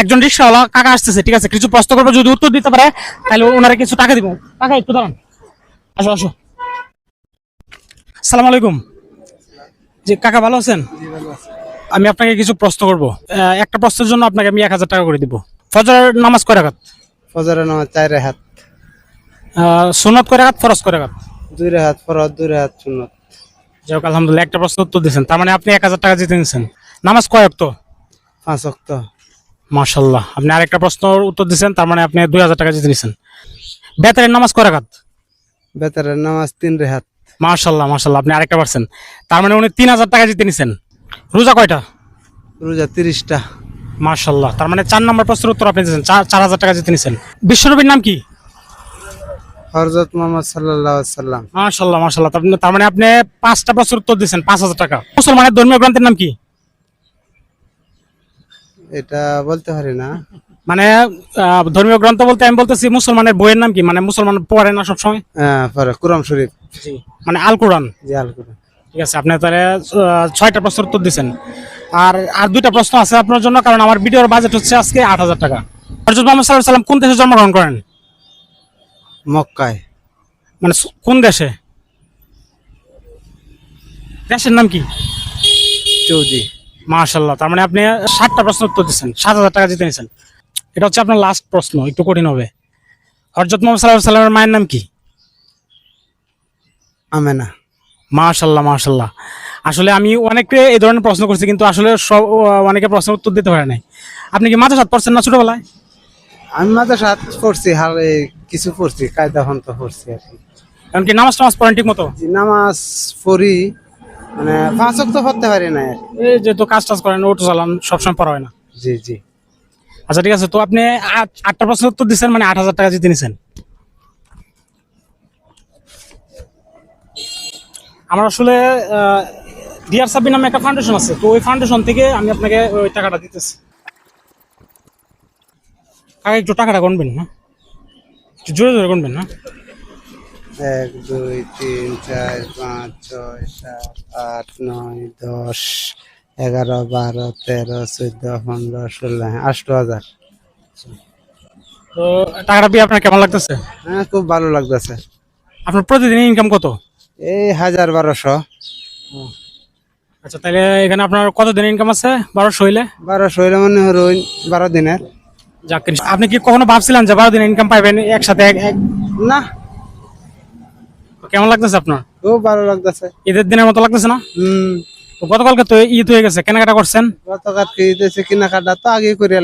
একজন রিক্সাওয়ালা কাকা আসতেছে, ঠিক আছে? কিছু প্রশ্ন করবো, যদি উত্তর দিতে পারে তাহলে ওনারা কিছু টাকা দিব। কাকা একটু দাঁড়ান, আসো আসো। সালাম আলাইকুম। জি কাকা, ভালো আছেন? আমি আপনাকে কিছু প্রশ্ন করবো। একটা প্রশ্নের জন্য আপনাকে আমি 1000 টাকা করে দিব। ফজরের নামাজ কয় রাকাত? ফজরের নামাজ 4 রাকাত, সুন্নত কয় রাকাত, ফরজ কয় রাকাত? 2 রাকাত ফরজ, 2 রাকাত সুন্নত। যাই হোক, আলহামদুলিল্লাহ, একটা প্রশ্ন উত্তর দিয়েছেন, তার মানে আপনি 1000 টাকা জিতে নিয়েছেন। নামাজ কয় ওয়াক্ত? 5 ওয়াক্ত। মাশাআল্লাহ, আপনি আরেকটা প্রশ্ন উত্তর দিয়েছেন, তার মানে আপনি 2000 টাকা জিতে নিয়েছেন। বেতারের নামাজ কয় রাকাত? বেতারের নামাজ 3 রাকাত। মাশাআল্লাহ মাশাআল্লাহ, আপনি আরেকটা পারছেন, তার মানে উনি 3000 টাকা জিতে নিয়েছেন। রোজা কয়টা? রোজা 30টা। মাশাআল্লাহ, তার মানে 4 নম্বর প্রশ্নের উত্তর আপনি দিয়েছেন, 4000 টাকা জিতে নিয়েছেন। বিশ্বনবীর নাম কি? হযরত মুহাম্মদ সাল্লাল্লাহু আলাইহি সাল্লাম। মাশাআল্লাহ মাশাআল্লাহ, তার মানে আপনি 5টা প্রশ্নের উত্তর দিয়েছেন, 5000 টাকা। মুসলমানের ধর্মীয় গ্রন্থের নাম কি? এটা বলতে পারি না। মানে ধর্মীয় গ্রন্থ বলতে আমি বলতেছি মুসলমানের বইয়ের নাম কি, মানে মুসলমান পড়ে না সবসময়? হ্যাঁ, পরে কোরআন শরীফ। জি, মানে আল কোরআন। জি, আল কোরআন। ঠিক আছে, আপনি তাহলে 6টা প্রশ্নের উত্তর দিয়েছেন। আর 2টা প্রশ্ন আছে আপনার জন্য, কারণ আমার ভিডিওর বাজেট হচ্ছে আজকে 8000 টাকা। হযরত মুহাম্মদ সাল্লাল্লাহু আলাইহি সাল্লাম কোন দেশে জন্মগ্রহণ করেন? মক্কায়। মানে কোন দেশে? দেশের নাম কি? সৌদি। মাশাআল্লাহ, তার মানে আপনি 60টা প্রশ্ন উত্তর দিয়েছেন, 7000 টাকা জিতে নিয়েছেন। এটা হচ্ছে আপনার লাস্ট প্রশ্ন, একটু কঠিন হবে। হযরত মুহাম্মদ সাল্লাল্লাহু আলাইহি সাল্লামের মায়ের নাম কি? আমেনা। মাশাআল্লাহ মাশাআল্লাহ, আসলে আমি অনেকে এই ধরনের প্রশ্ন করছি, কিন্তু আসলে সব অনেকে প্রশ্নের উত্তর দিতে পারে নাই। আপনি কি মাদ্রাসাত পড়ছেন না ছোটবেলায়? আমি মাদ্রাসাত পড়ছি, হালে কিছু পড়ছি, কায়দা হন্ত পড়ছি আর কি। কারণ কি নামাজ টামাজ পড়েন ঠিক মতো? জি, নামাজ পড়ি, মানে 5 ওয়াক্ত পড়তে পারি না আর কি। এই যেহেতু কাজ টাজ করেন, অটো চালান, সবসময় পড়া হয় না। জি জি। আচ্ছা ঠিক আছে, তো আপনি 8টা প্রশ্নের উত্তর দিচ্ছেন, মানে 8000 টাকা জিতে নিছেন। আমার আসলে ডিআর সাব্বির নামে একটা ফাউন্ডেশন আছে, তো ওই ফাউন্ডেশন থেকে আমি আপনাকে ওই টাকাটা দিতেছি। কাকা একটু টাকাটা গণবেন না, একটু জোরে জোরে গণবেন না। 1 2 3 4 5 6 7 8 9 10 11 12 13 14 15 16 8000। তো টাকাটা পেয়ে আপনার কেমন লাগতেছে? হ্যাঁ, খুব ভালো লাগতেছে। আপনার প্রতিদিন ইনকাম কত? এই 1000-1200। আচ্ছা, তাহলে এখানে আপনার কত দিন ইনকাম আছে? 1200 হইলে 1200 হইলে মনে হইল 12 দিনের। যাক, আপনি কি কখনো ভাবছিলেন যে 12 দিন ইনকাম পাইবেন একসাথে? না, কেমন লাগতেছে আপনার? খুব ভালো লাগতেছে। ঈদের দিনের মতো লাগতেছে না? তো গতকালকে তো ঈদ হয়ে গেছে, কেনাকাটা করছেন? গতকাল কি দিতেছে, কেনাকাটা তো আগে করে